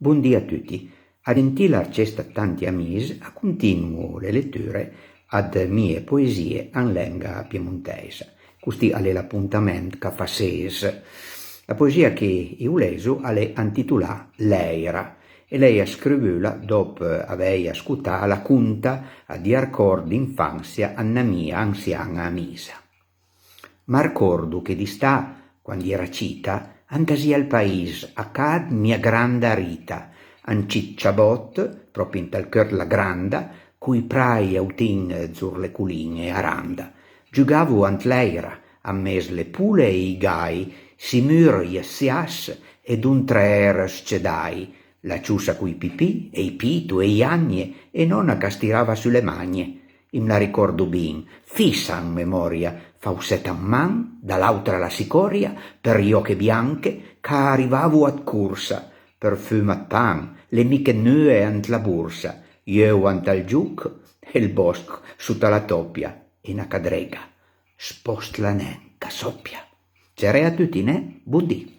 Buondì a tutti. Ad entilar cesta tanti amis, a continuo le letture ad mie poesie in lingua piemontese. Questo è l'appuntamento che fa ses. La poesia che io leso è intitolata Leira e lei ha scrivuta dopo aver ascoltato la conta di ricordi d'infanzia alla mia anziana amisa. Ma ricordo che di sta, quando era cita, andasi al paese, a cad mia granda Rita, an cicciabot, proprio in tal cœur la granda, cui prai autin zur le culine aranda. Giugavo ant leira, a mes le pule e i gai, si mur sias ed un treer scedai, la ciusa cui pipì, e i pitu, e i agne, e nonna castirava sulle magne. Me la ricordo bin, fissa in memoria, fausetta in man, dall'altra la sicoria, per gli occhi bianche, che arrivavo a corsa, per fumat pan, le miche nue ant la borsa, io ant al giuc, e il bosco sotto la toppia, e una cadrega, spost la nen, che soppia. C'era a tutti, ne? Buondì.